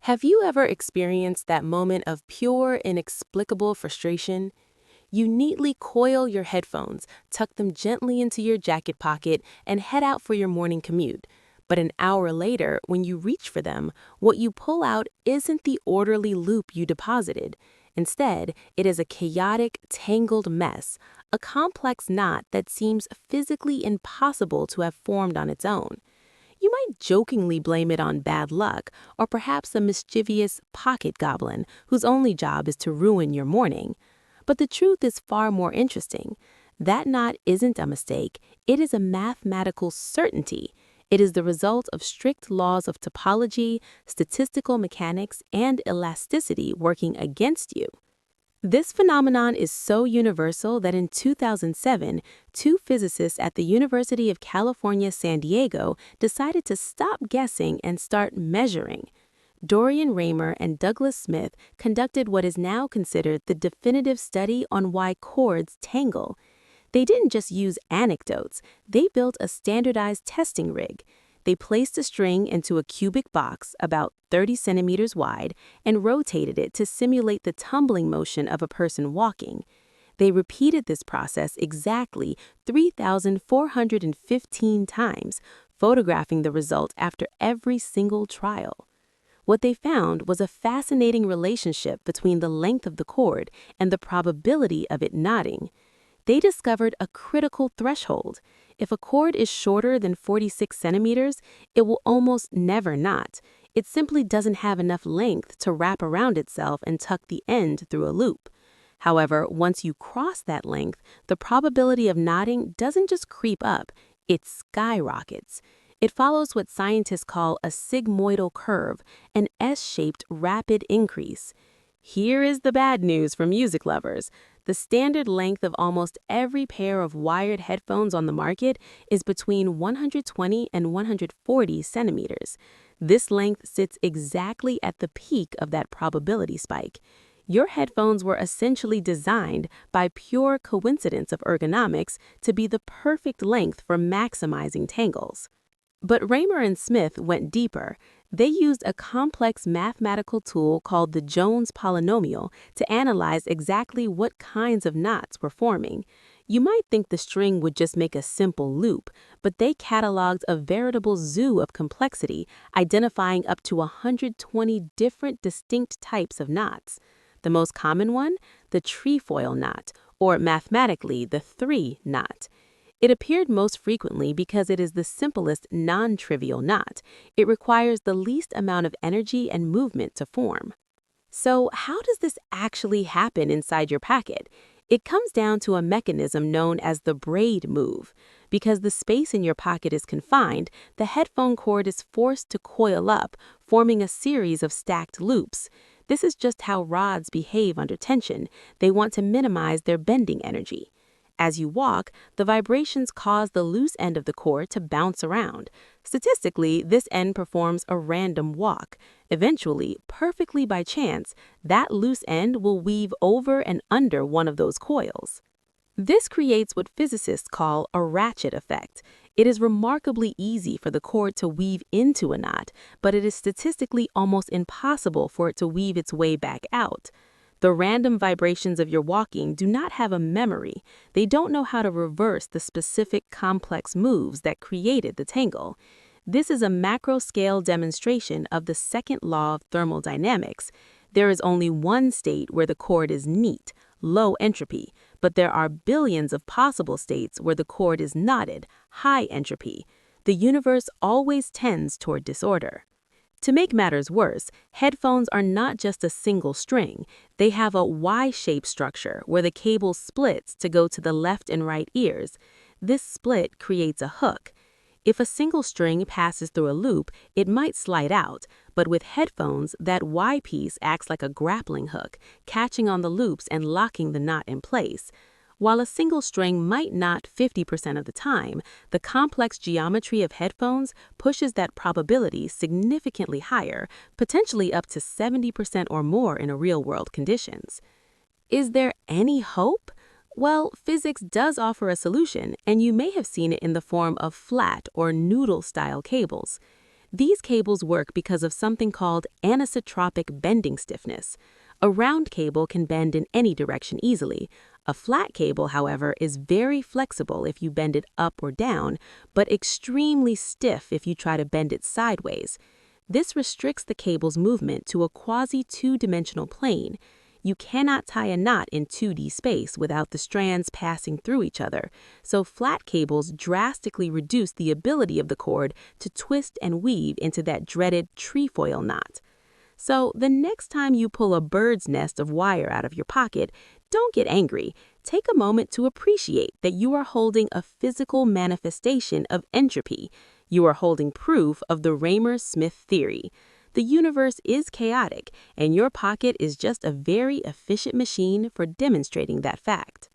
Have you ever experienced that moment of pure, inexplicable frustration? You neatly coil your headphones, tuck them gently into your jacket pocket, and head out for your morning commute. But an hour later, when you reach for them, what you pull out isn't the orderly loop you deposited. Instead, it is a chaotic, tangled mess, a complex knot that seems physically impossible to have formed on its own. You might jokingly blame it on bad luck, or perhaps a mischievous pocket goblin whose only job is to ruin your morning. But the truth is far more interesting. That knot isn't a mistake, it is a mathematical certainty. It is the result of strict laws of topology, statistical mechanics, and elasticity working against you. This phenomenon is so universal that in 2007, two physicists at the University of California, San Diego decided to stop guessing and start measuring. Dorian Raymer and Douglas Smith conducted what is now considered the definitive study on why chords tangle. They didn't just use anecdotes, they built a standardized testing rig. They placed a string into a cubic box about 30 centimeters wide and rotated it to simulate the tumbling motion of a person walking. They repeated this process exactly 3,415 times, photographing the result after every single trial. What they found was a fascinating relationship between the length of the cord and the probability of it knotting. They discovered a critical threshold. If a cord is shorter than 46 centimeters, it will almost never knot. It simply doesn't have enough length to wrap around itself and tuck the end through a loop. However, once you cross that length, the probability of knotting doesn't just creep up, it skyrockets. It follows what scientists call a sigmoidal curve, an S-shaped rapid increase. Here is the bad news for music lovers. The standard length of almost every pair of wired headphones on the market is between 120 and 140 centimeters. This length sits exactly at the peak of that probability spike. Your headphones were essentially designed by pure coincidence of ergonomics to be the perfect length for maximizing tangles. But Raymer and Smith went deeper. They used a complex mathematical tool called the Jones polynomial to analyze exactly what kinds of knots were forming. You might think the string would just make a simple loop, but they cataloged a veritable zoo of complexity, identifying up to 120 different distinct types of knots. The most common one, the trefoil knot, or mathematically the 3 knot. It appeared most frequently because it is the simplest non-trivial knot. It requires the least amount of energy and movement to form. So how does this actually happen inside your packet? It comes down to a mechanism known as the braid move. Because the space in your pocket is confined, the headphone cord is forced to coil up, forming a series of stacked loops. This is just how rods behave under tension. They want to minimize their bending energy. As you walk, the vibrations cause the loose end of the cord to bounce around. Statistically, this end performs a random walk. Eventually, perfectly by chance, that loose end will weave over and under one of those coils. This creates what physicists call a ratchet effect. It is remarkably easy for the cord to weave into a knot, but it is statistically almost impossible for it to weave its way back out. The random vibrations of your walking do not have a memory. They don't know how to reverse the specific complex moves that created the tangle. This is a macro-scale demonstration of the second law of thermodynamics. There is only one state where the cord is neat, low entropy, but there are billions of possible states where the cord is knotted, high entropy. The universe always tends toward disorder. To make matters worse, headphones are not just a single string. They have a Y-shaped structure where the cable splits to go to the left and right ears. This split creates a hook. If a single string passes through a loop, it might slide out, but with headphones, that Y piece acts like a grappling hook, catching on the loops and locking the knot in place. While a single string might knot 50% of the time, the complex geometry of headphones pushes that probability significantly higher, potentially up to 70% or more in real-world conditions. Is there any hope? Well, physics does offer a solution, and you may have seen it in the form of flat or noodle-style cables. These cables work because of something called anisotropic bending stiffness. A round cable can bend in any direction easily. A flat cable, however, is very flexible if you bend it up or down, but extremely stiff if you try to bend it sideways. This restricts the cable's movement to a quasi-two-dimensional plane. You cannot tie a knot in 2D space without the strands passing through each other, so flat cables drastically reduce the ability of the cord to twist and weave into that dreaded trefoil knot. So the next time you pull a bird's nest of wire out of your pocket, don't get angry. Take a moment to appreciate that you are holding a physical manifestation of entropy. You are holding proof of the Raymer-Smith theory. The universe is chaotic, and your pocket is just a very efficient machine for demonstrating that fact.